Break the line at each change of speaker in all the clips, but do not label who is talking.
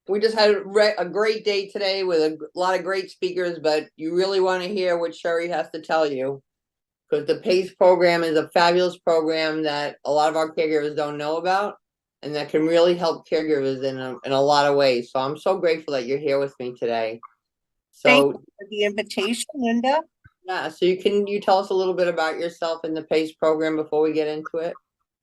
We just had a great day today with a lot of great speakers, but you really want to hear what Sheri has to tell you. Because the PACE program is a fabulous program that a lot of our caregivers don't know about, and that can really help caregivers in a lot of ways. So I'm so grateful that you're here with me today.
Thank
So
you for the invitation, Linda.
yeah, so you tell us a little bit about yourself and the PACE program before we get into it?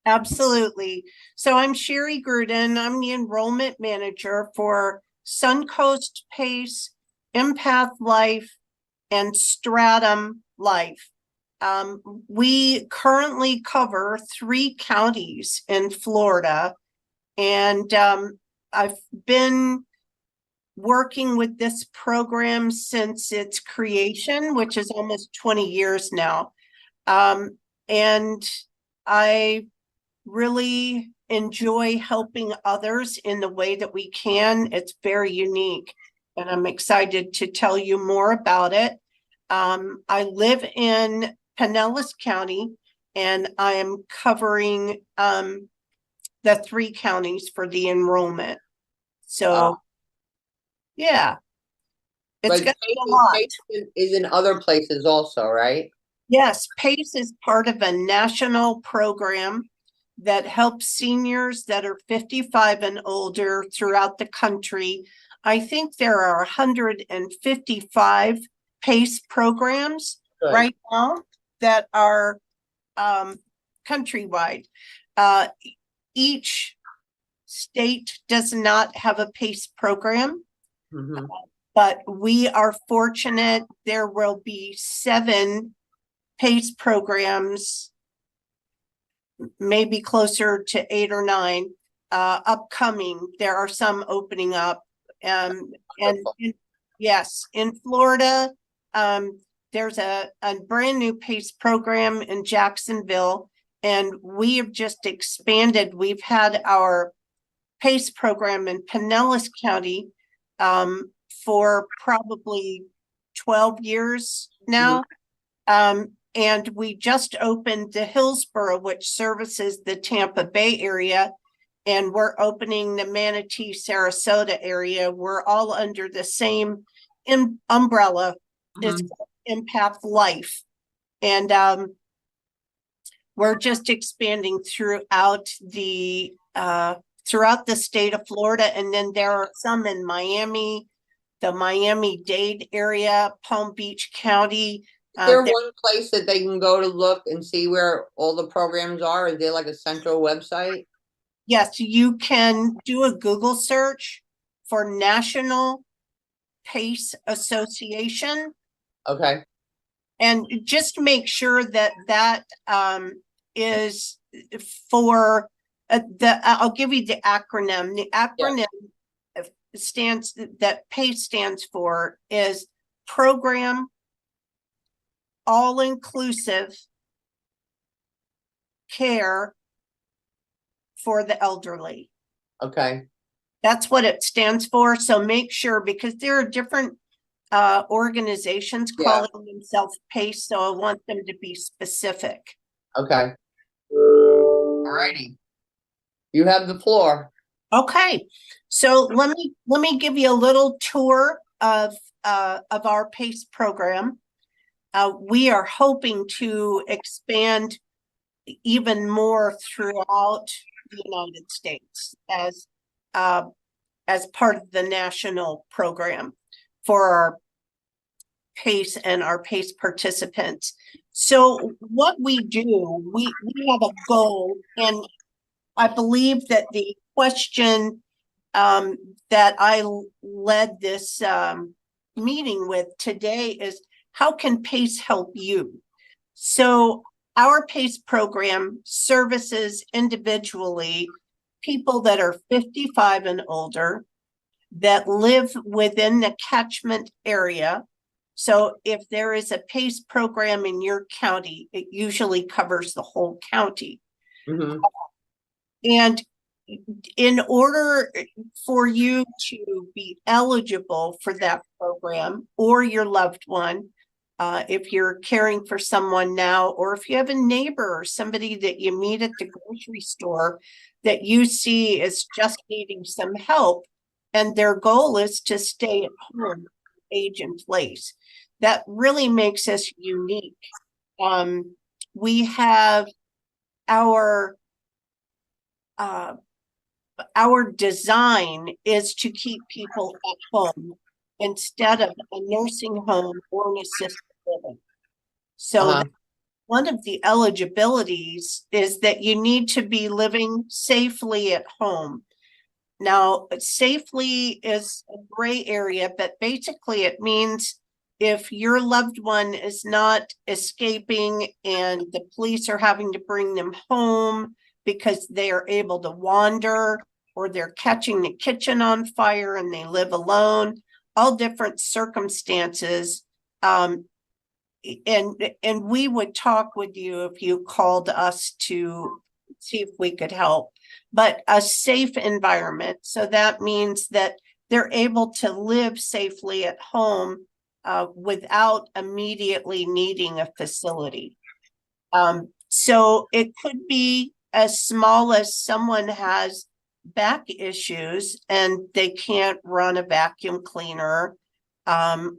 Absolutely. So I'm Sheri Gruden. I'm the enrollment manager for Suncoast PACE, Empath Life, and Stratum Life. We currently cover 3 counties in Florida, and I've been working with this program since its creation, which is almost 20 years now. And I really enjoy helping others in the way that we can. It's very unique, and I'm excited to tell you more about it. I live in Pinellas County, and I am covering the 3 counties for the enrollment. So, yeah, it's
But
going to be a lot.
PACE is in other places also, right?
Yes, PACE is part of a national program that helps seniors that are 55 and older throughout the country. I think there are 155 PACE programs
Good.
right now that are countrywide. Each state does not have a PACE program, but we are fortunate. There will be 7 PACE programs, maybe closer to 8 or 9 upcoming. There are some opening up. Yes, in Florida, there's a brand new PACE program in Jacksonville, and we have just expanded. We've had our PACE program in Pinellas County for probably 12 years now. And we just opened the Hillsborough, which services the Tampa Bay area, and we're opening the Manatee, Sarasota area. We're all under the same umbrella. It's Empath Life. And we're just expanding throughout the state of Florida. And then there are some in Miami, the Miami-Dade area, Palm Beach County.
Is there one place that they can go to look and see where all the programs are? Is there like a central website?
Yes, you can do a Google search for National PACE Association.
Okay.
And just make sure that that is for I'll give you the acronym. The acronym that PACE stands for is Program All-Inclusive Care for the Elderly.
Okay.
That's what it stands for. So make sure, because there are different organizations calling themselves PACE, so I want them to be specific.
Okay. All righty. You have the floor.
Okay. So let me give you a little tour of our PACE program. We are hoping to expand even more throughout the United States as part of the national program for our PACE and our PACE participants. So what we do, we have a goal, and I believe that the question that I led this meeting with today is, how can PACE help you? So our PACE program services individually people that are 55 and older that live within the catchment area. So if there is a PACE program in your county, it usually covers the whole county. And in order for you to be eligible for that program, or your loved one, if you're caring for someone now, or if you have a neighbor or somebody that you meet at the grocery store that you see is just needing some help, and their goal is to stay at home, age in place. That really makes us unique. We have our design is to keep people at home instead of a nursing home or an assisted living. So one of the eligibilities is that you need to be living safely at home. Now, safely is a gray area, but basically it means if your loved one is not escaping and the police are having to bring them home because they are able to wander, or they're catching the kitchen on fire and they live alone, all different circumstances. And we would talk with you if you called us to see if we could help. But a safe environment. So that means that they're able to live safely at home without immediately needing a facility. So it could be as small as someone has back issues and they can't run a vacuum cleaner,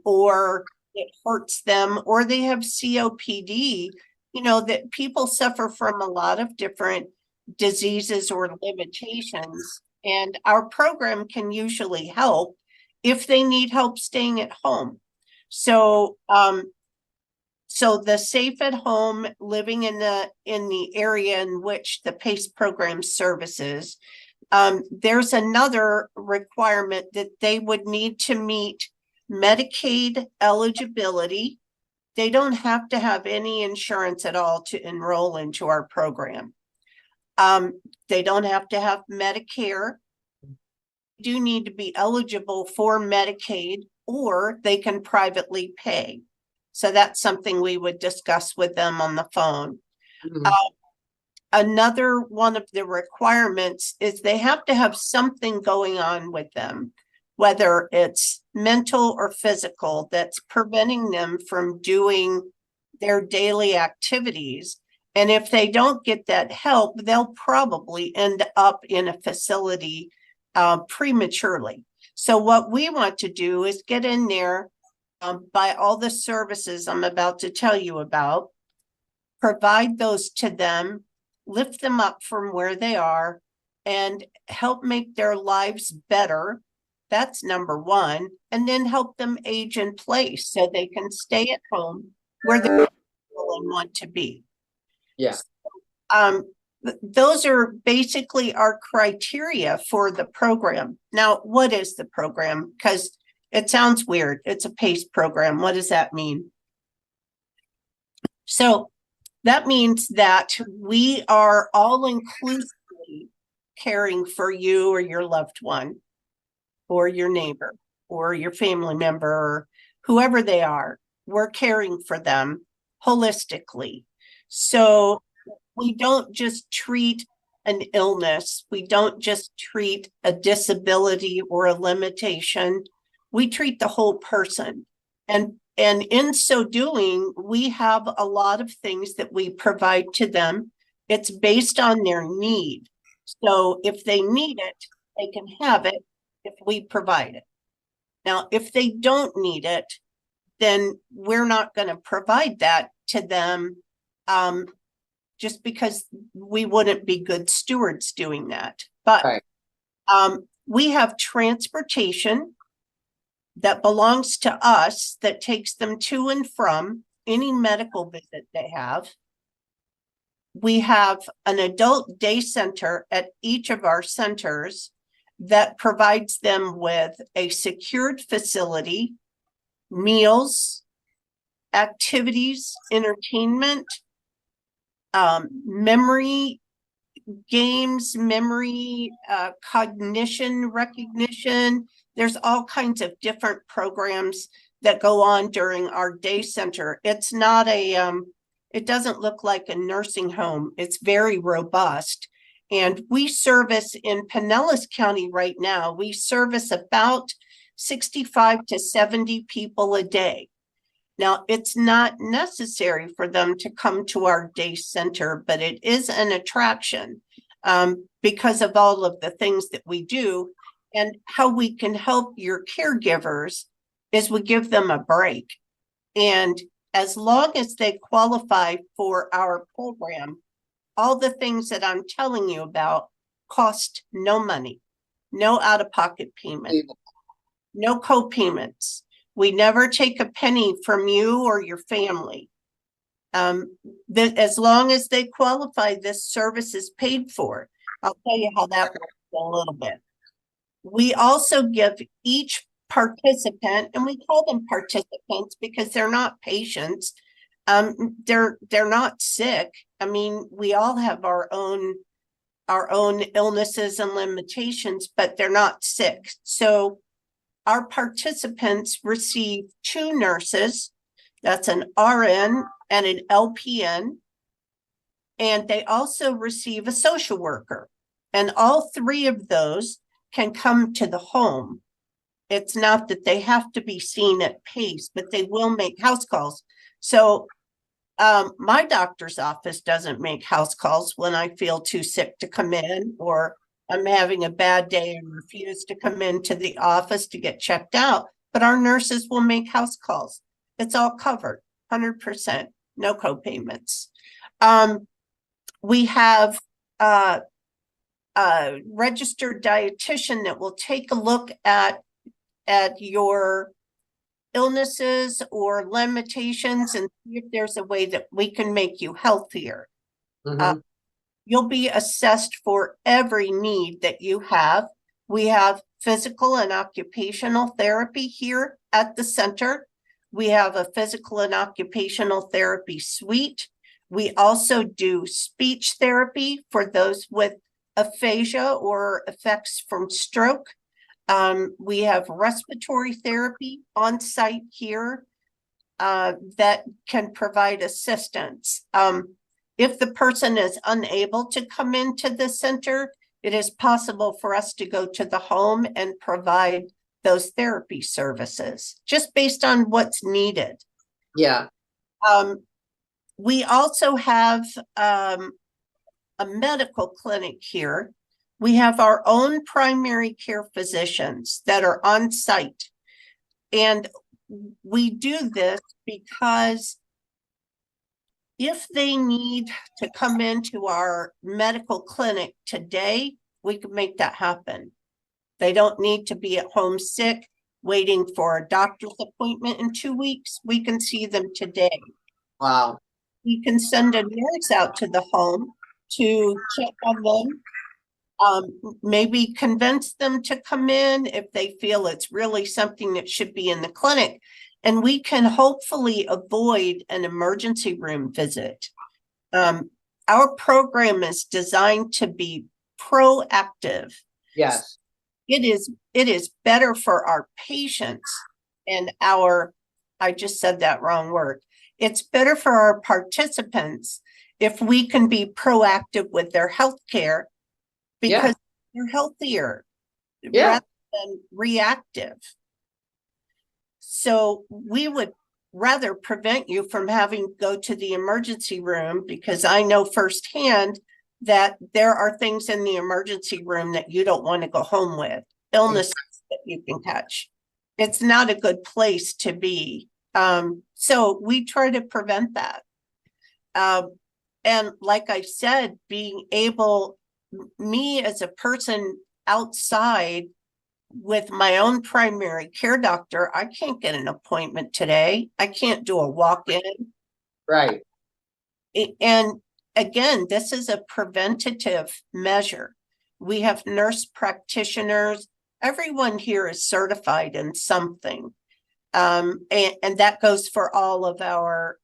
or it hurts them, or they have COPD. You know, that people suffer from a lot of different diseases or limitations, and our program can usually help if they need help staying at home. So so the safe at home, living in the area in which the PACE program services, there's another requirement that they would need to meet Medicaid eligibility. They don't have to have any insurance at all to enroll into our program. They don't have to have Medicare. They do need to be eligible for Medicaid, or they can privately pay. So that's something we would discuss with them on the phone. Another one of the requirements is they have to have something going on with them, whether it's mental or physical, that's preventing them from doing their daily activities. And if they don't get that help, they'll probably end up in a facility prematurely. So what we want to do is get in there, by all the services I'm about to tell you about, provide those to them, lift them up from where they are, and help make their lives better. That's number one. And then help them age in place so they can stay at home where they want to be.
Yeah.
Those are basically our criteria for the program. Now, what is the program? Because it sounds weird. It's a PACE program. What does that mean? So that means that we are all inclusively caring for you or your loved one, or your neighbor, or your family member, or whoever they are. We're caring for them holistically. So we don't just treat an illness. We don't just treat a disability or a limitation. We treat the whole person. And in so doing, we have a lot of things that we provide to them. It's based on their need. So if they need it, they can have it if we provide it. Now, if they don't need it, then we're not going to provide that to them, just because we wouldn't be good stewards doing that. But we have transportation that belongs to us that takes them to and from any medical visit they have. We have an adult day center at each of our centers that provides them with a secured facility, meals, activities, entertainment, memory games, memory, cognition, recognition. There's all kinds of different programs that go on during our day center. It's not it doesn't look like a nursing home. It's very robust. And we service in Pinellas County right now, we service about 65 to 70 people a day. Now, it's not necessary for them to come to our day center, but it is an attraction because of all of the things that we do. And how we can help your caregivers is we give them a break. And as long as they qualify for our program, all the things that I'm telling you about cost no money, no out-of-pocket payment, no co-payments. We never take a penny from you or your family. As long as they qualify, this service is paid for. I'll tell you how that works in a little bit. We also give each participant, and we call them participants because they're not patients. They're not sick. I mean, we all have our own illnesses and limitations, but they're not sick. So our participants receive 2 nurses. That's an RN and an LPN. And they also receive a social worker. And all 3 of those can come to the home. It's not that they have to be seen at PACE, but they will make house calls. So my doctor's office doesn't make house calls when I feel too sick to come in, or I'm having a bad day and refuse to come into the office to get checked out. But our nurses will make house calls. It's all covered, 100%, no co-payments. We have a registered dietitian that will take a look at your illnesses or limitations and see if there's a way that we can make you healthier. You'll be assessed for every need that you have. We have physical and occupational therapy here at the center. We have a physical and occupational therapy suite. We also do speech therapy for those with aphasia or effects from stroke. We have respiratory therapy on site here that can provide assistance. If the person is unable to come into the center, it is possible for us to go to the home and provide those therapy services, just based on what's needed.
Yeah.
We also have a medical clinic here. We have our own primary care physicians that are on site. And we do this because if they need to come into our medical clinic today, we can make that happen. They don't need to be at home sick, waiting for a doctor's appointment in 2 weeks. We can see them today.
Wow.
We can send a nurse out to the home to check on them, maybe convince them to come in if they feel it's really something that should be in the clinic. And we can hopefully avoid an emergency room visit. Our program is designed to be proactive.
Yes.
It is better for our patients and I just said that wrong word. It's better for our participants if we can be proactive with their health care, because they're healthier rather than reactive. So we would rather prevent you from having to go to the emergency room, because I know firsthand that there are things in the emergency room that you don't want to go home with, illnesses that you can catch. It's not a good place to be. So we try to prevent that. And like I said, being able, me as a person outside with my own primary care doctor, I can't get an appointment today. I can't do a walk-in.
Right.
And again, this is a preventative measure. We have nurse practitioners. Everyone here is certified in something. And that goes for all of our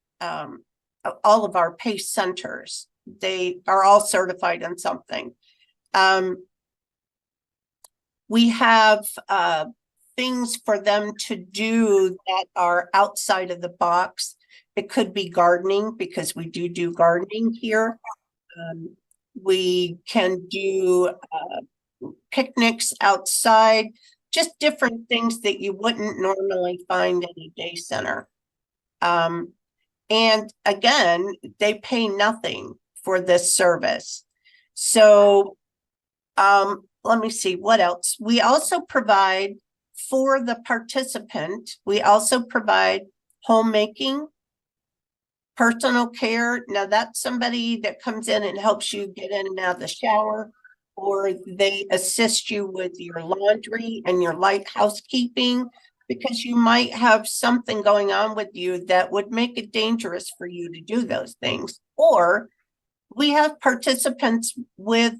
PACE centers. They are all certified in something. We have things for them to do that are outside of the box. It could be gardening, because we do gardening here. We can do picnics outside, just different things that you wouldn't normally find in a day center. And again, they pay nothing for this service. So let me see, what else? We also provide for the participant, we also provide homemaking, personal care. Now that's somebody that comes in and helps you get in and out of the shower, or they assist you with your laundry and your light housekeeping, because you might have something going on with you that would make it dangerous for you to do those things. Or we have participants with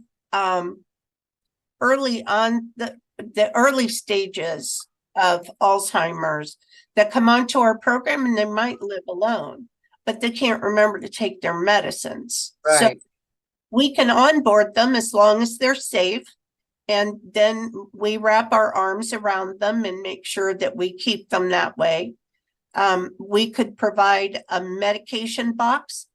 early on the early stages of Alzheimer's that come onto our program, and they might live alone, but they can't remember to take their medicines.
Right.
So we can onboard them as long as they're safe. And then we wrap our arms around them and make sure that we keep them that way. We could provide a medication box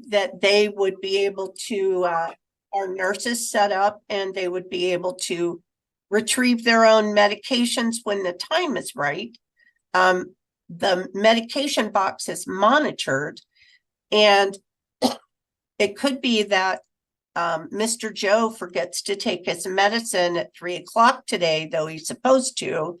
that they would be able to, our nurses set up, and they would be able to retrieve their own medications when the time is right. The medication box is monitored, and it could be that Mr. Joe forgets to take his medicine at 3 o'clock today, though he's supposed to.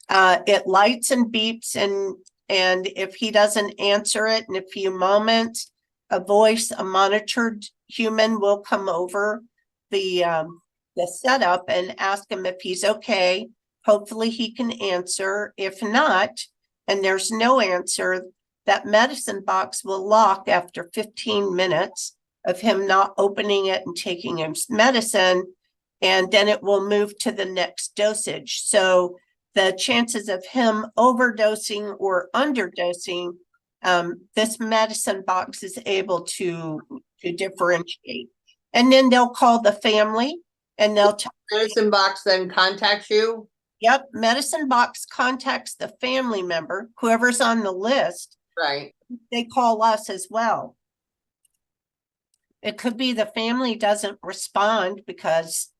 It lights and beeps, and if he doesn't answer it in a few moments, a monitored human will come over the setup and ask him if he's okay. Hopefully he can answer. If not, and there's no answer, that medicine box will lock after 15 minutes of him not opening it and taking his medicine, and then it will move to the next dosage. So the chances of him overdosing or underdosing, this medicine box is able to differentiate. And then they'll call the family, and they'll
medicine box then contacts you.
Yep, medicine box contacts the family member, whoever's on the list.
Right.
They call us as well. It could be the family doesn't respond because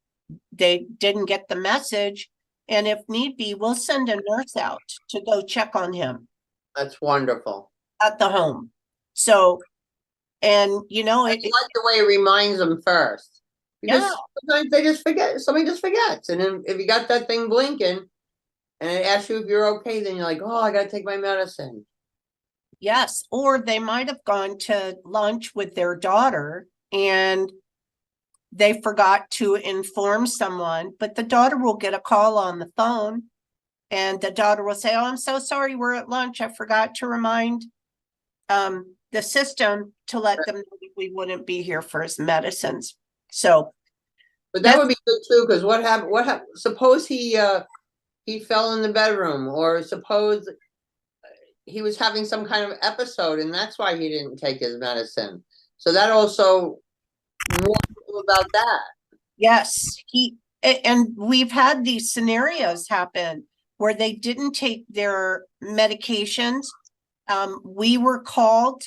they didn't get the message. And if need be, we'll send a nurse out to go check on him.
That's wonderful.
At the home. So, and you know,
I like the way it reminds them first. Because
yeah,
sometimes they just forget, somebody just forgets. And then if you got that thing blinking and it asks you if you're okay, then you're like, oh, I gotta take my medicine.
yes. Or they might have gone to lunch with their daughter and they forgot to inform someone, but the daughter will get a call on the phone, and the daughter will say, oh, I'm so sorry, we're at lunch. I forgot to remind the system to let them know that we wouldn't be here for his medicines. So,
but that would be good too, because what happened? Suppose he fell in the bedroom, or suppose he was having some kind of episode, and that's why he didn't take his medicine. So that also warns about that.
yes, and we've had these scenarios happen where they didn't take their medications. We were called.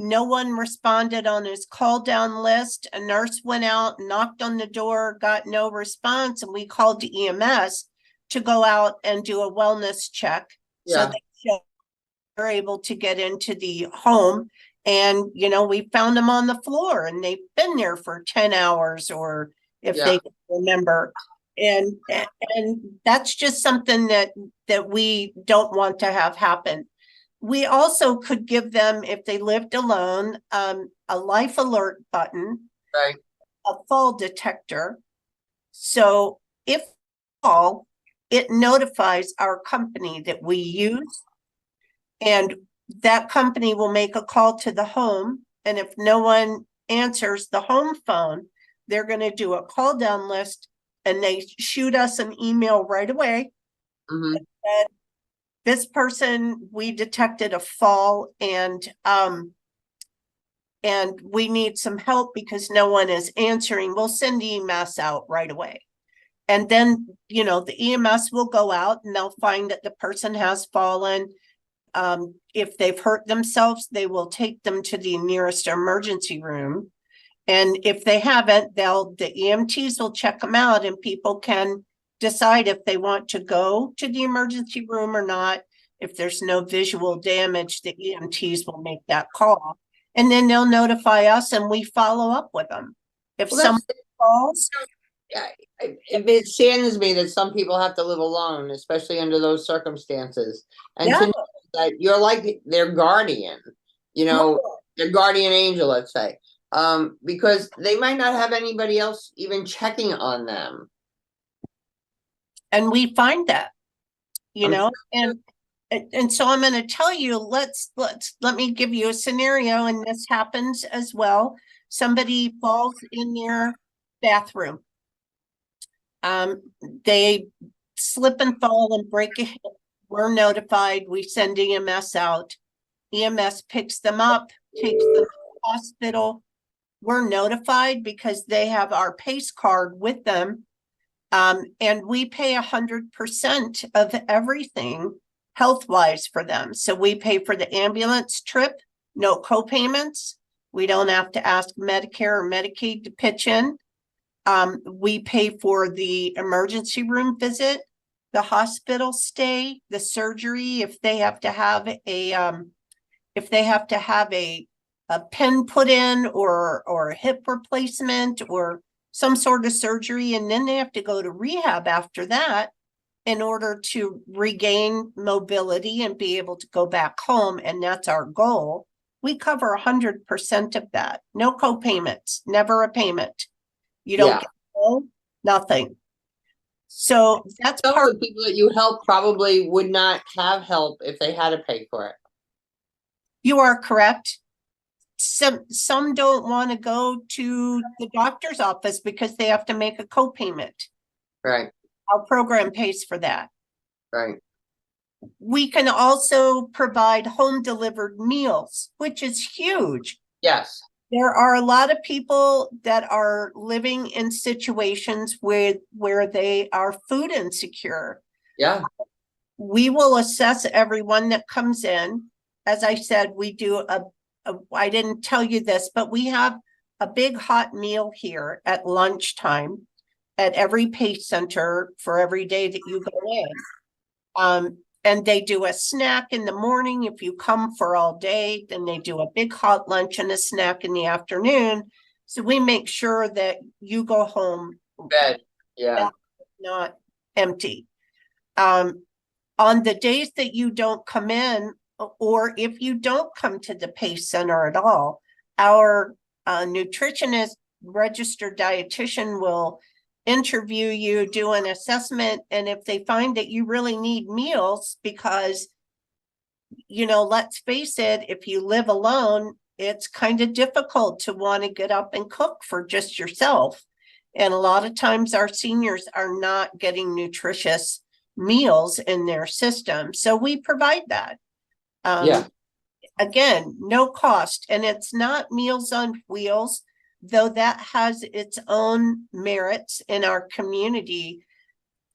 No one responded on his call down list. A nurse went out, knocked on the door, got no response, and we called to EMS to go out and do a wellness check.
Yeah.
So they're able to get into the home. And, you know, we found them on the floor, and they've been there for 10 hours, or if they remember. And that's just something that we don't want to have happen. We also could give them, if they lived alone, a life alert button,
right,
a fall detector. So if fall, it notifies our company that we use, and that company will make a call to the home. And if no one answers the home phone, they're going to do a call down list, and they shoot us an email right away.
Mm-hmm.
And this person, we detected a fall, and we need some help because no one is answering. We'll send EMS out right away. And then, you know, the EMS will go out and they'll find that the person has fallen. If they've hurt themselves, they will take them to the nearest emergency room. And if they haven't, the EMTs will check them out, and people can decide if they want to go to the emergency room or not. If there's no visual damage, the EMTs will make that call, and then they'll notify us, and we follow up with them. If someone falls,
it saddens me that some people have to live alone, especially under those circumstances. And
Yeah.
to know that you're like their guardian, you know, their guardian angel, let's say, because they might not have anybody else even checking on them.
And we find that,
I'm sure.
and so I'm going to tell you, let me give you a scenario, and this happens as well. Somebody falls in their bathroom. They slip and fall and break a hip. We're notified. We send EMS out. EMS picks them up, takes them to the hospital. We're notified because they have our PACE card with them. And we pay 100% of everything health-wise for them. So we pay for the ambulance trip, no co-payments. We don't have to ask Medicare or Medicaid to pitch in. We pay for the emergency room visit, the hospital stay, the surgery, if they have to have a pen put in or a hip replacement or some sort of surgery, and then they have to go to rehab after that in order to regain mobility and be able to go back home. And that's our goal. We cover 100% of that. No co-payments, never a payment. You don't get nothing. So that's
Some
part.
of the people that you help probably would not have help if they had to pay for it.
You are correct. Some don't want to go to the doctor's office because they have to make a co-payment.
Right.
Our program pays for that.
Right.
We can also provide home delivered meals, which is huge.
Yes.
There are a lot of people that are living in situations where they are food insecure.
Yeah.
We will assess everyone that comes in. As I said, we do I didn't tell you this, but we have a big hot meal here at lunchtime at every PACE center for every day that you go in. And they do a snack in the morning. If you come for all day, then they do a big hot lunch and a snack in the afternoon. So we make sure that you go home
Bed. Yeah.
not empty. On the days that you don't come in, or if you don't come to the PACE center at all, our nutritionist, registered dietitian will interview you, do an assessment, and if they find that you really need meals, because, let's face it, if you live alone, it's kind of difficult to want to get up and cook for just yourself. And a lot of times our seniors are not getting nutritious meals in their system. So we provide that. Again, no cost, and it's not Meals on Wheels, though that has its own merits in our community.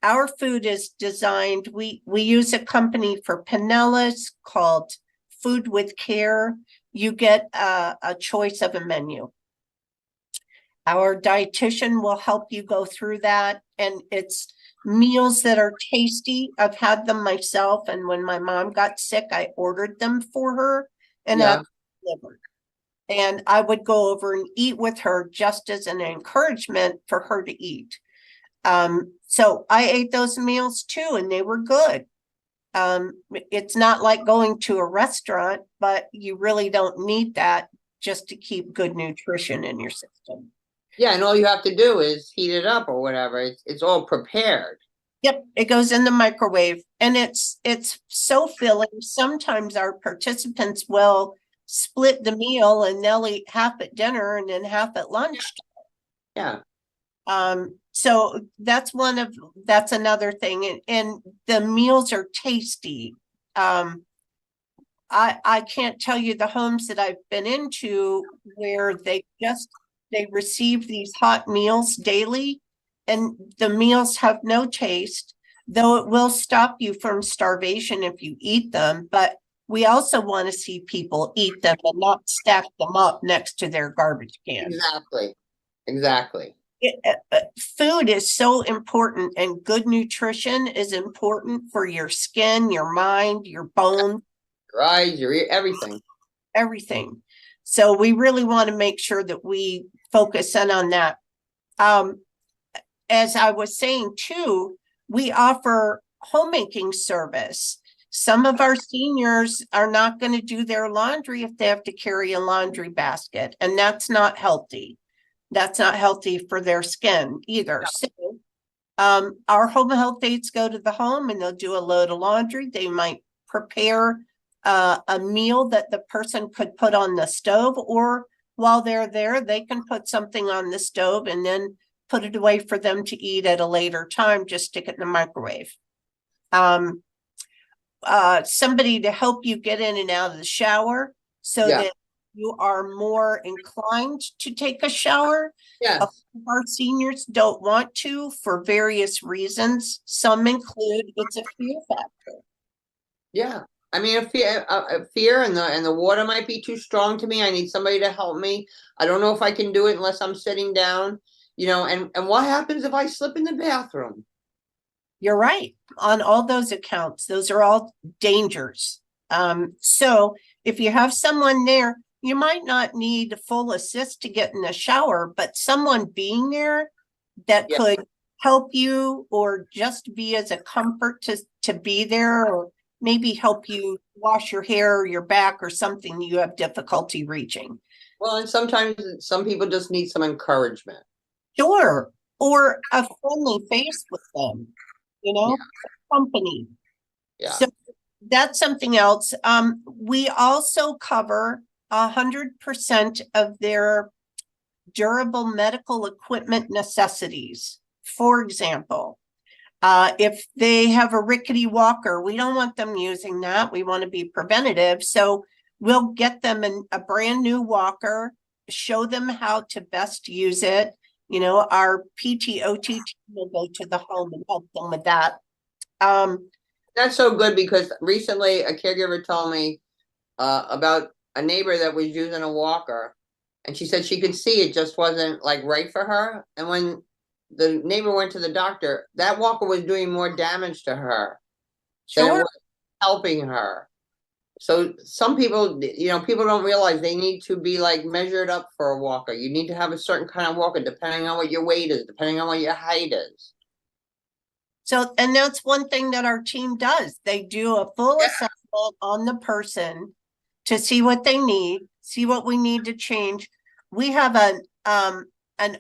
Our food is designed, we use a company for Pinellas called Food with Care. You get a choice of a menu. Our dietitian will help you go through that, and it's meals that are tasty. I've had them myself, and when my mom got sick, I ordered them for her and had delivered. And I would go over and eat with her just as an encouragement for her to eat. So I ate those meals too, and they were good. It's not like going to a restaurant, but you really don't need that just to keep good nutrition in your system.
Yeah, and all you have to do is heat it up or whatever. It's all prepared.
Yep, it goes in the microwave, and it's so filling. Sometimes our participants will split the meal, and they'll eat half at dinner and then half at lunch.
Yeah.
So that's another thing, and the meals are tasty. I can't tell you the homes that I've been into where they receive these hot meals daily, and the meals have no taste, though it will stop you from starvation if you eat them. But we also want to see people eat them and not stack them up next to their garbage can.
Exactly.
Food is so important, and good nutrition is important for your skin, your mind, your bones,
your eyes, your ear,
everything. So we really want to make sure that we focus in on that. as I was saying too, we offer homemaking service. Some of our seniors are not going to do their laundry if they have to carry a laundry basket, and that's not healthy. That's not healthy for their skin either. So, our home health aides go to the home and they'll do a load of laundry. They might prepare a meal that the person could put on the stove, or while they're there, they can put something on the stove and then put it away for them to eat at a later time. Just stick it in the microwave. Somebody to help you get in and out of the shower so
Yeah.
that you are more inclined to take a shower.
Yes.
Our seniors don't want to for various reasons. Some include it's a fear factor.
Yeah. I mean, a fear and the water might be too strong to me. I need somebody to help me. I don't know if I can do it unless I'm sitting down, and what happens if I slip in the bathroom?
You're right. On all those accounts, those are all dangers. So if you have someone there, you might not need full assist to get in the shower, but someone being there that
Yeah.
could help you, or just be as a comfort to be there, or maybe help you wash your hair or your back or something you have difficulty reaching.
Well, and sometimes some people just need some encouragement.
Sure. Or a friendly face with them, company.
Yeah.
So that's something else. We also cover 100% of their durable medical equipment necessities. For example, if they have a rickety walker, we don't want them using that. We want to be preventative. So we'll get them a brand new walker, show them how to best use it. Our PTOT team will go to the home and help them with that.
That's so good, because recently a caregiver told me about a neighbor that was using a walker, and she said she could see it just wasn't like right for her. And when the neighbor went to the doctor, that walker was doing more damage to her than it
Sure.
was helping her. So some people, people don't realize they need to be like measured up for a walker. You need to have a certain kind of walker depending on what your weight is, depending on what your height is.
So, and that's one thing that our team does. They do a full assessment on the person to see what they need, see what we need to change. We have an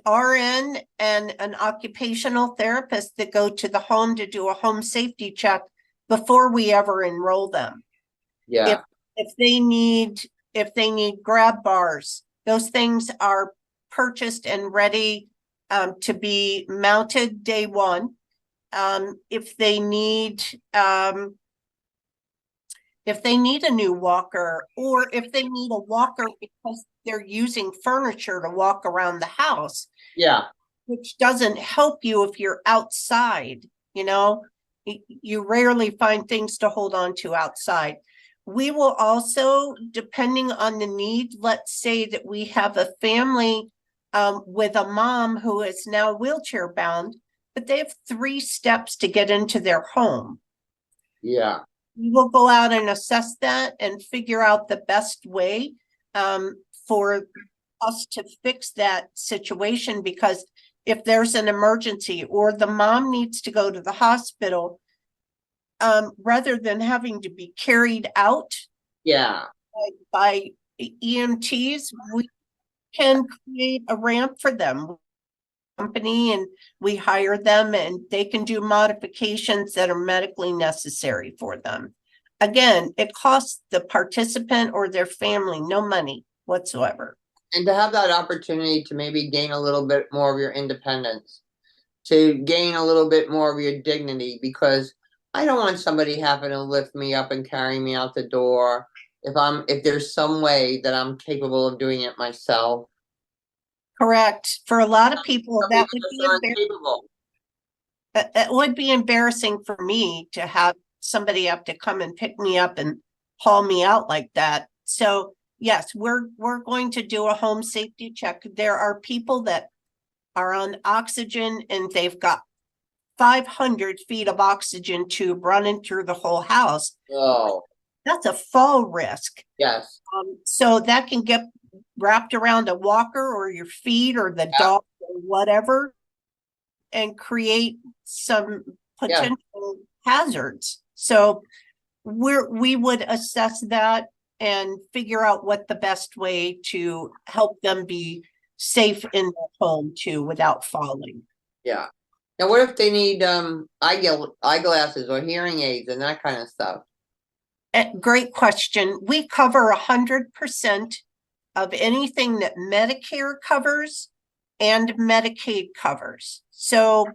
RN and an occupational therapist that go to the home to do a home safety check before we ever enroll them.
Yeah.
If they need grab bars, those things are purchased and ready to be mounted day one. If they need a new walker, or if they need a walker because they're using furniture to walk around the house.
Yeah.
Which doesn't help you if you're outside, you rarely find things to hold on to outside. We will also, depending on the need, let's say that we have a family with a mom who is now wheelchair bound, but they have 3 steps to get into their home.
Yeah.
We will go out and assess that and figure out the best way for us to fix that situation, because if there's an emergency or the mom needs to go to the hospital, rather than having to be carried out by EMTs, we can create a ramp for them. Company, and we hire them, and they can do modifications that are medically necessary for them. Again, it costs the participant or their family no money whatsoever.
And to have that opportunity to maybe gain a little bit more of your independence, to gain a little bit more of your dignity, because I don't want somebody having to lift me up and carry me out the door if there's some way that I'm capable of doing it myself.
Correct. For a lot of people, that would be embarrassing for me to have somebody have to come and pick me up and haul me out like that. So yes, we're going to do a home safety check. There are people that are on oxygen and they've got 500 feet of oxygen tube running through the whole house.
Oh,
that's a fall risk.
Yes.
So that can get wrapped around a walker or your feet or the dog or whatever. and create some potential hazards. So we would assess that and figure out what the best way to help them be safe in their home too without falling.
Yeah. Now, what if they need eyeglasses or hearing aids and that kind of stuff?
Great question. We cover 100% of anything that Medicare covers and Medicaid covers. So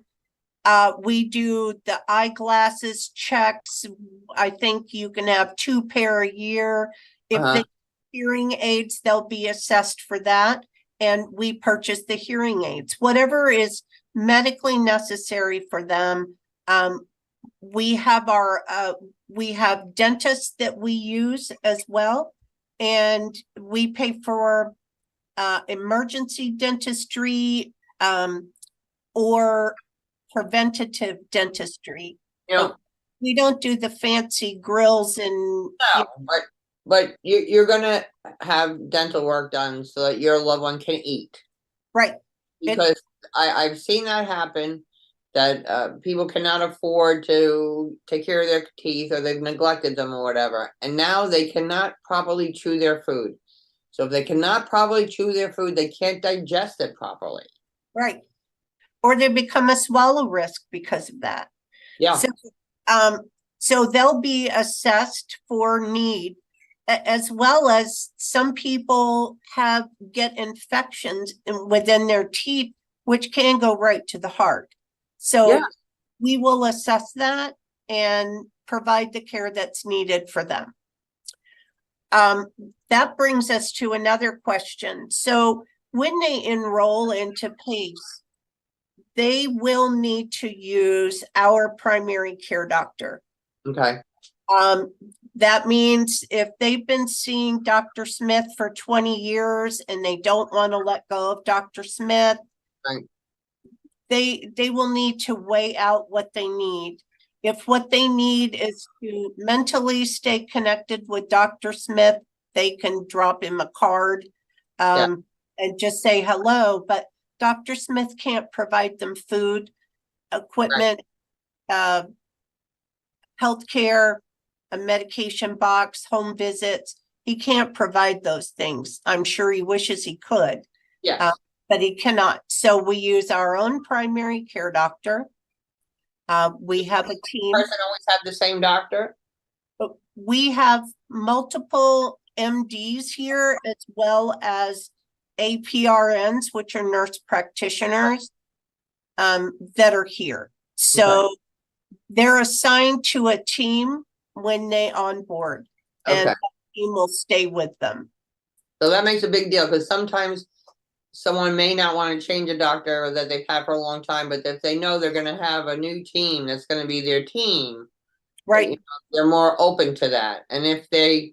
we do the eyeglasses checks. I think you can have 2 pair a year. If they hearing aids, they'll be assessed for that. And we purchase the hearing aids, whatever is medically necessary for them. We have we have dentists that we use as well, and we pay for emergency dentistry or preventative dentistry.
Yeah.
We don't do the fancy grills and
but you're gonna have dental work done so that your loved one can eat.
Right.
Because I've seen that happen, that people cannot afford to take care of their teeth, or they've neglected them or whatever, and now they cannot properly chew their food. So if they cannot properly chew their food, they can't digest it properly.
Right. Or they become a swallow risk because of that.
Yeah.
So they'll be assessed for need, as well as some people get infections within their teeth, which can go right to the heart. So we will assess that and provide the care that's needed for them. That brings us to another question. So when they enroll into PACE, they will need to use our primary care doctor.
Okay.
That means if they've been seeing Dr. Smith for 20 years and they don't want to let go of Dr. Smith,
right,
they will need to weigh out what they need. If what they need is to mentally stay connected with Dr. Smith, they can drop him a card and just say hello. But Dr. Smith can't provide them food, equipment, healthcare, a medication box, home visits. He can't provide those things. I'm sure he wishes he could.
Yes.
But he cannot. So we use our own primary care doctor. We have a team.
Person always have the same doctor?
We have multiple MDs here, as well as APRNs, which are nurse practitioners, that are here. So they're assigned to a team when they onboard, and the team will stay with them.
So that makes a big deal, because sometimes someone may not want to change a doctor that they've had for a long time, but if they know they're going to have a new team that's going to be their team,
right,
they're more open to that. And if they,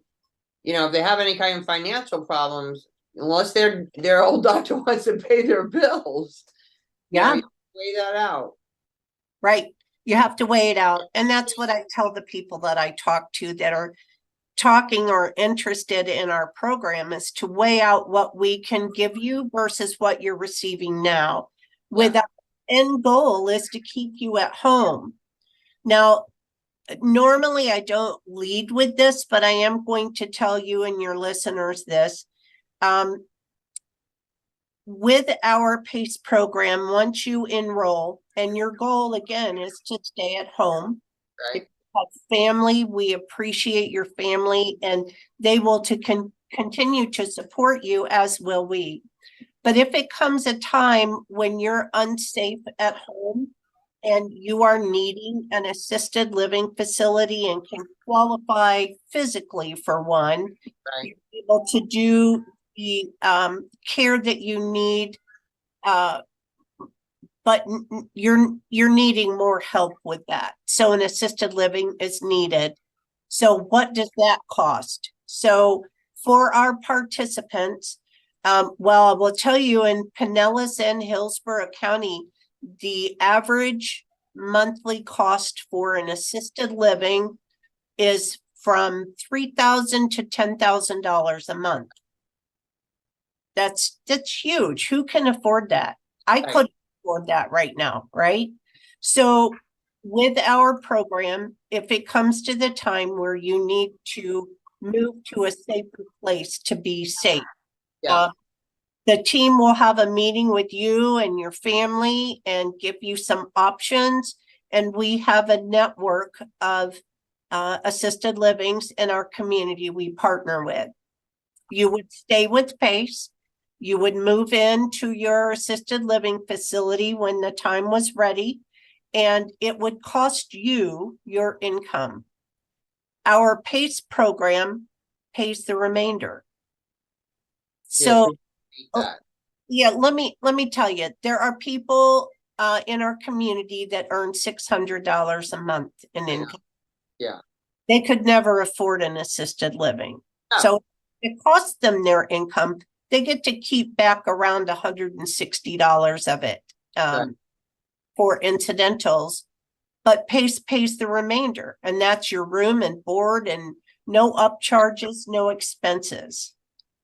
if they have any kind of financial problems, unless their old doctor wants to pay their bills, you weigh that out.
Right. You have to weigh it out. And that's what I tell the people that I talk to that are talking or interested in our program, is to weigh out what we can give you versus what you're receiving now. With our end goal is to keep you at home. Now, normally I don't lead with this, but I am going to tell you and your listeners this. With our PACE program, once you enroll, and your goal again is to stay at home,
right,
have family, we appreciate your family, and they will continue to support you, as will we. But if it comes a time when you're unsafe at home and you are needing an assisted living facility and can qualify physically for one,
right,
you're able to do the care that you need, but you're needing more help with that. So an assisted living is needed. So what does that cost? So for our participants, well, I will tell you, in Pinellas and Hillsborough County, the average monthly cost for an assisted living is from $3,000 to $10,000 a month. That's huge. Who can afford that? I couldn't afford that right now, right? So with our program, if it comes to the time where you need to move to a safer place to be safe,
Yeah.
the team will have a meeting with you and your family and give you some options. And we have a network of assisted livings in our community we partner with. You would stay with PACE. You would move into your assisted living facility when the time was ready, and it would cost you your income. Our PACE program pays the remainder. So, yeah, let me tell you, there are people in our community that earn $600 a month in income.
Yeah.
They could never afford an assisted living.
No.
So it costs them their income. They get to keep back around $160 of it for incidentals, but PACE pays the remainder. And that's your room and board, and no upcharges, no expenses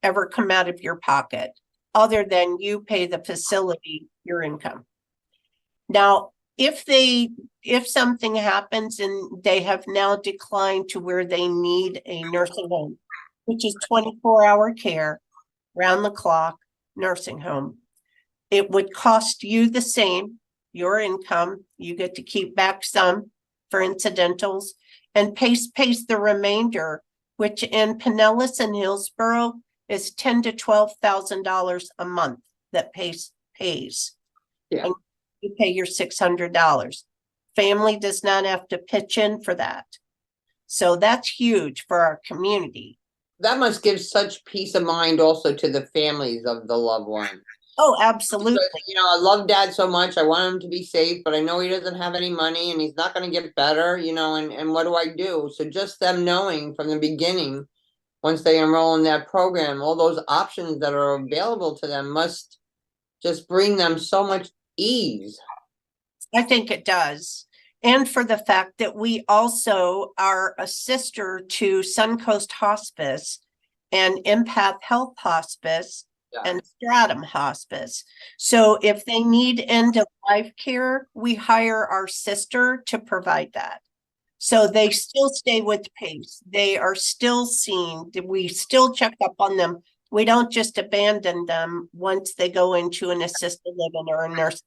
ever come out of your pocket, other than you pay the facility your income. Now, if something happens and they have now declined to where they need a nursing home, which is 24-hour care, round the clock nursing home, it would cost you the same, your income. You get to keep back some for incidentals, and PACE pays the remainder, which in Pinellas and Hillsborough is $10,000 to $12,000 a month that PACE pays.
Yeah.
And you pay your $600. Family does not have to pitch in for that. So that's huge for our community.
That must give such peace of mind also to the families of the loved one.
Oh, absolutely.
Because, I love Dad so much. I want him to be safe, but I know he doesn't have any money and he's not going to get better, and what do I do? So just them knowing from the beginning, once they enroll in that program, all those options that are available to them must just bring them so much ease.
I think it does. And for the fact that we also are a sister to Suncoast Hospice and Empath Health Hospice and Stratum Hospice. So if they need end of life care, we hire our sister to provide that. So they still stay with PACE. They are still seen. We still check up on them. We don't just abandon them once they go into an assisted living or a nurse.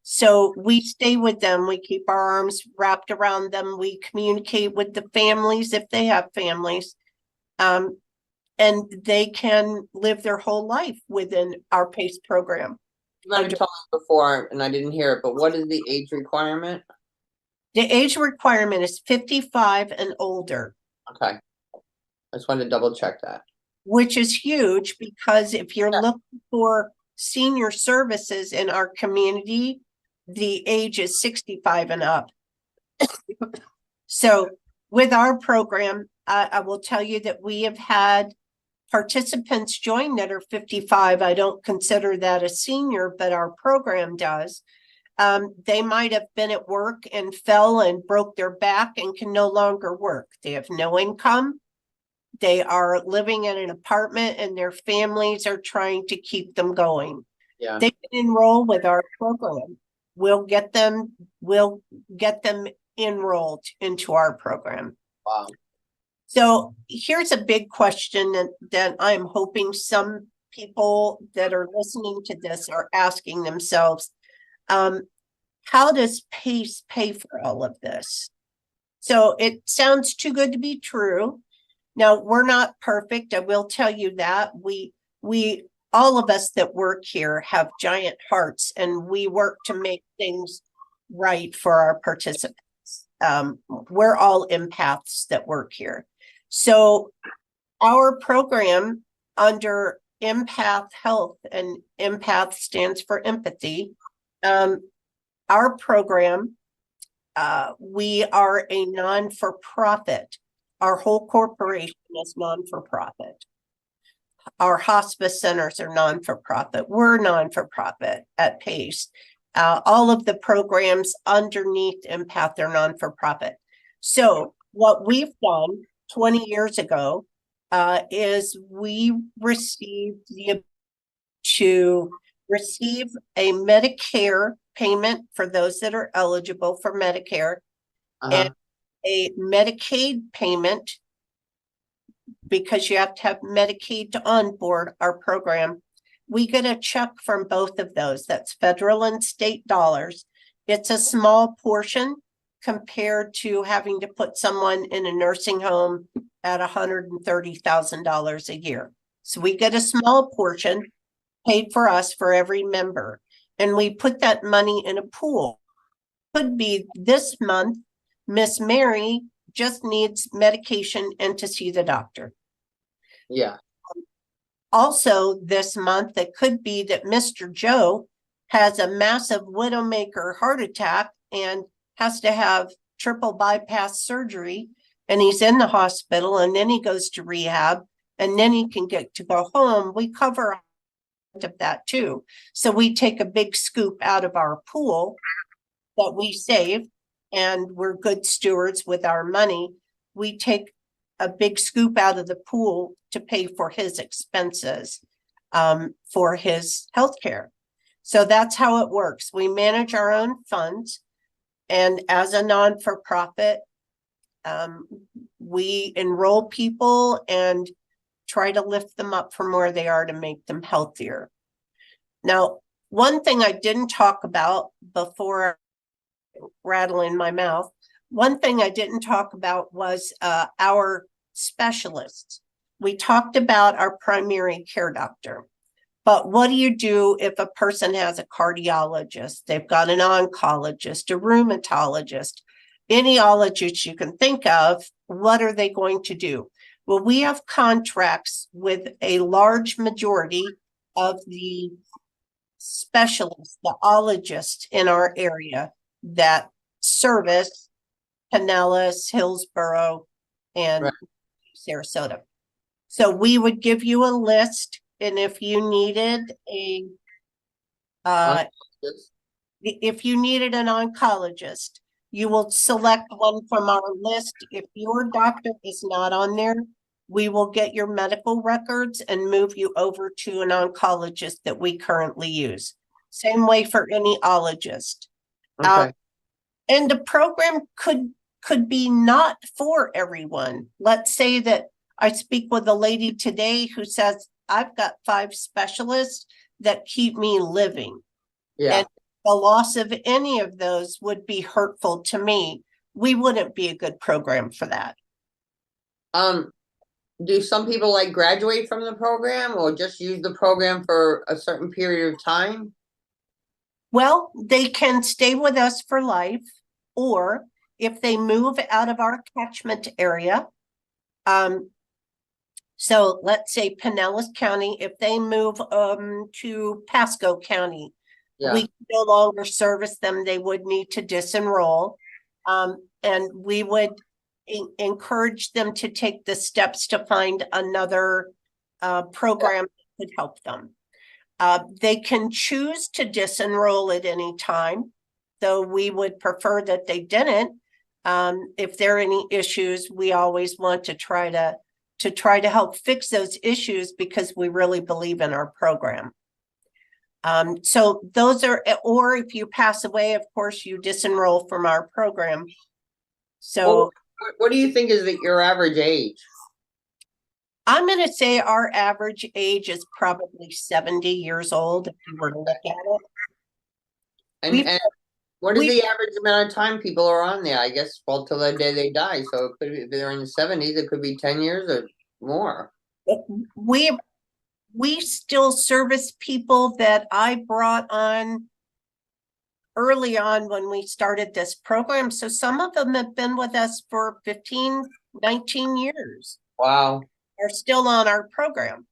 So we stay with them. We keep our arms wrapped around them. We communicate with the families if they have families. And they can live their whole life within our PACE program.
You might have told me before and I didn't hear it, but what is the age requirement?
The age requirement is 55 and older.
Okay. I just wanted to double check that.
Which is huge, because if you're looking for senior services in our community, the age is 65 and up. So with our program, I will tell you that we have had participants join that are 55. I don't consider that a senior, but our program does. They might have been at work and fell and broke their back and can no longer work. They have no income. They are living in an apartment and their families are trying to keep them going.
Yeah.
They can enroll with our program. We'll get them enrolled into our program.
Wow.
So here's a big question that I'm hoping some people that are listening to this are asking themselves. How does PACE pay for all of this? So it sounds too good to be true. Now, we're not perfect. I will tell you that. We all of us that work here have giant hearts, and we work to make things right for our participants. We're all empaths that work here. So our program under Empath Health, and Empath stands for empathy. Our program, we are a non-for-profit. Our whole corporation is non-for-profit. Our hospice centers are non-for-profit. We're non-for-profit at PACE. All of the programs underneath Empath are non-for-profit. So what we've done 20 years ago is we received the ability to receive a Medicare payment for those that are eligible for Medicare,
Uh-huh.
and a Medicaid payment because you have to have Medicaid to onboard our program. We get a check from both of those. That's federal and state dollars. It's a small portion compared to having to put someone in a nursing home at $130,000 a year. So we get a small portion paid for us for every member. And we put that money in a pool. Could be this month, Miss Mary just needs medication and to see the doctor.
Yeah.
Also, this month, it could be that Mr. Joe has a massive widowmaker heart attack and has to have triple bypass surgery, and he's in the hospital, and then he goes to rehab, and then he can get to go home. We cover of that too. So we take a big scoop out of our pool that we save, and we're good stewards with our money. We take a big scoop out of the pool to pay for his expenses for his health care. So that's how it works. We manage our own funds, and as a non-for-profit, we enroll people and try to lift them up from where they are to make them healthier. Now, one thing I didn't talk about before rattling my mouth, one thing I didn't talk about was our specialists. We talked about our primary care doctor, but what do you do if a person has a cardiologist, they've got an oncologist, a rheumatologist, any ologist you can think of? What are they going to do? Well, we have contracts with a large majority of the specialists, the ologists in our area that service Pinellas, Hillsborough, and Sarasota. So we would give you a list, and if you needed if you needed an oncologist, you will select one from our list. If your doctor is not on there, we will get your medical records and move you over to an oncologist that we currently use. Same way for any ologist.
Okay.
And the program could be not for everyone. Let's say that I speak with a lady today who says, I've got 5 specialists that keep me living.
Yeah.
And the loss of any of those would be hurtful to me. We wouldn't be a good program for that.
Do some people like graduate from the program or just use the program for a certain period of time?
Well, they can stay with us for life, or if they move out of our catchment area, so let's say Pinellas County, if they move to Pasco County, we no longer service them, they would need to disenroll. And we would encourage them to take the steps to find another program that could help them. They can choose to disenroll at any time, though we would prefer that they didn't. If there are any issues, we always want to try to help fix those issues because we really believe in our program. So those are, or if you pass away, of course, you disenroll from our program. So
what do you think is your average age?
I'm going to say our average age is probably 70 years old, if you were to look at it.
And what is the average amount of time people are on there? I guess, well, till the day they die. So it could be, if they're in the 70s, it could be 10 years or more.
We still service people that I brought on early on when we started this program. So some of them have been with us for 15, 19 years.
Wow.
Are still on our program.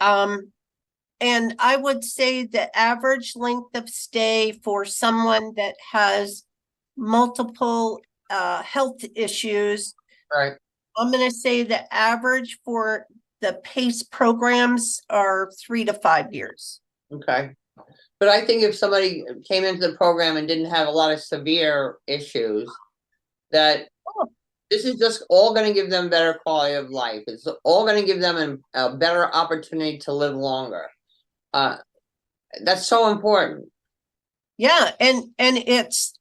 And I would say the average length of stay for someone that has multiple health issues,
right?
I'm going to say the average for the PACE programs are 3 to 5 years.
Okay. But I think if somebody came into the program and didn't have a lot of severe issues, that this is just all going to give them better quality of life. It's all going to give them a better opportunity to live longer. Uh, that's so important.
Yeah, and it's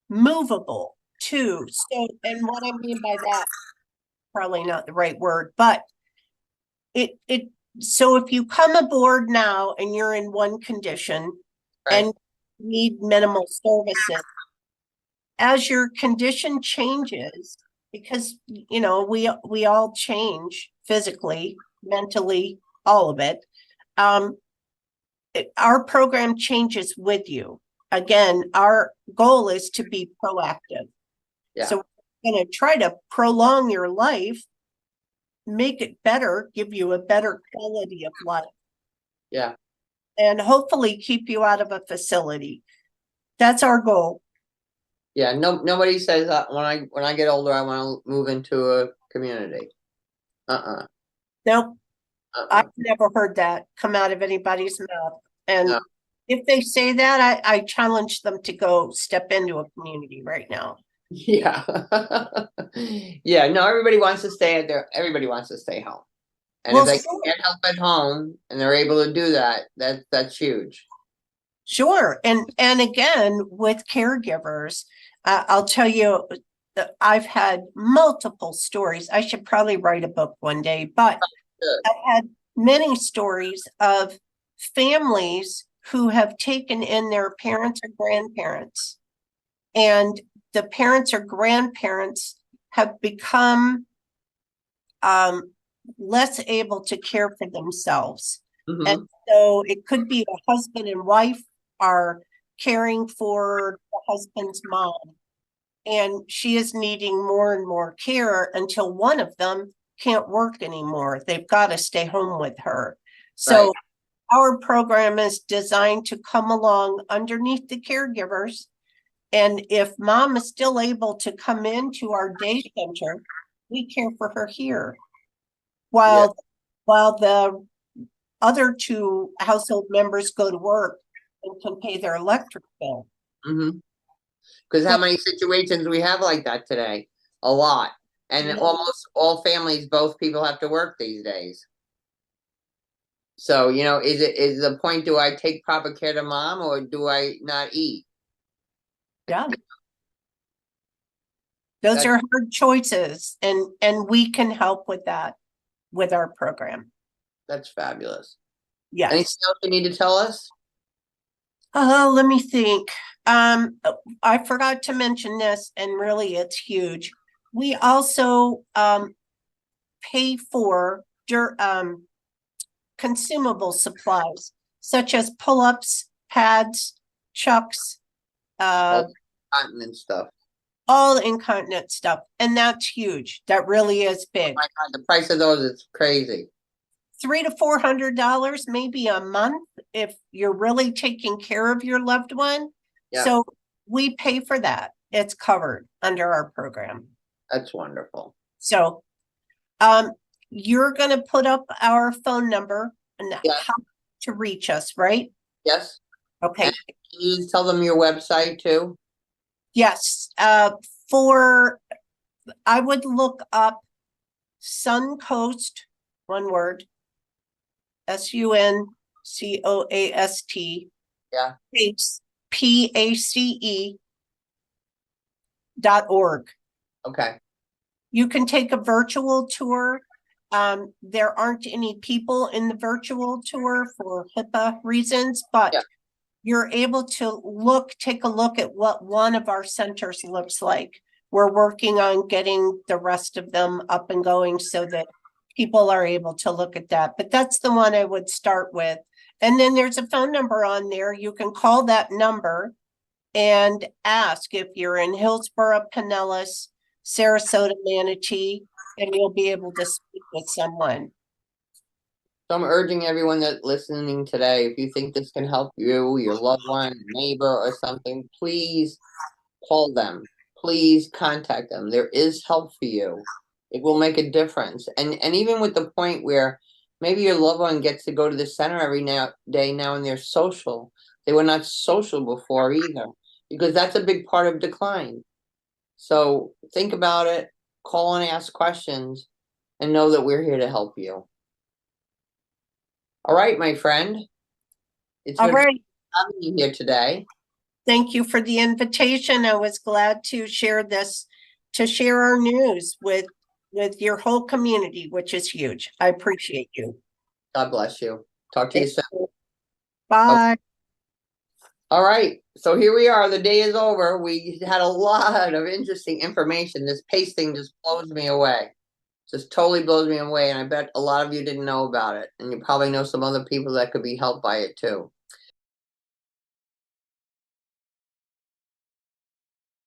movable too. So, and what I mean by that, probably not the right word, but it so if you come aboard now and you're in one condition
Right.
and need minimal services, as your condition changes, because we all change physically, mentally, all of it. Our program changes with you. Again, our goal is to be proactive.
Yeah.
So we're going to try to prolong your life, make it better, give you a better quality of life,
Yeah.
and hopefully keep you out of a facility. That's our goal.
Yeah. No, nobody says that when I get older, I want to move into a community. Uh-uh.
Nope,
Uh-uh.
I've never heard that come out of anybody's mouth. And
No.
if they say that, I challenge them to go step into a community right now.
Yeah. Yeah. No, everybody wants to stay home. And if
Well,
they
sure.
can't help at home and they're able to do that, that's huge.
Sure. And again, with caregivers, I'll tell you that I've had multiple stories. I should probably write a book one day, but
Good.
I've had many stories of families who have taken in their parents or grandparents, and the parents or grandparents have become less able to care for themselves. And
Mhm.
so it could be a husband and wife are caring for the husband's mom, and she is needing more and more care until one of them can't work anymore. They've got to stay home with her.
Right.
So our program is designed to come along underneath the caregivers. And if mom is still able to come into our day center, we care for her here.
Yeah.
While the other two household members go to work and can pay their electric bill.
Mm-hmm. Because how
So,
many situations we have like that today? A lot. And
yeah,
almost all families, both people have to work these days. So, is the point, do I take proper care of mom or do I not eat?
yeah. Those
That
are hard choices, and we can help with that with our program.
that's fabulous. Anything
Yes.
else you need to tell us?
Let me think. I forgot to mention this, and really it's huge. We also pay for consumable supplies such as pull-ups, pads, chucks, uh,
All continent stuff.
all incontinent stuff. And that's huge. That really is big.
My God, the price of those is crazy.
$300 to $400 maybe a month if you're really taking care of your loved one.
Yeah,
So we pay for that. It's covered under our program.
that's wonderful.
So you're going to put up our phone number and
Yeah,
how to reach us, right?
yes.
Okay.
And can you tell them your website too?
Yes. I would look up Suncoast, one word, SUNCOAST,
Yeah.
PACE, PACE.org.
Okay.
You can take a virtual tour. There aren't any people in the virtual tour for HIPAA reasons, but
Yeah.
you're able to take a look at what one of our centers looks like. We're working on getting the rest of them up and going so that people are able to look at that. But that's the one I would start with. And then there's a phone number on there. You can call that number and ask if you're in Hillsborough, Pinellas, Sarasota, Manatee, and you'll be able to speak with someone.
So I'm urging everyone that listening today, if you think this can help you, your loved one, neighbor, or something, please call them. Please contact them. There is help for you. It will make a difference. And even with the point where maybe your loved one gets to go to the center every day now and they're social. They were not social before either, because that's a big part of decline. So think about it, call and ask questions, and know that we're here to help you. All right, my friend. It's
All
been
right.
having you here today.
Thank you for the invitation. I was glad to share this, to share our news with your whole community, which is huge. I appreciate you.
God bless you. Talk to you soon.
Bye.
All right. So here we are. The day is over. We had a lot of interesting information. This PACE thing just blows me away. Just totally blows me away. And I bet a lot of you didn't know about it. And you probably know some other people that could be helped by it too.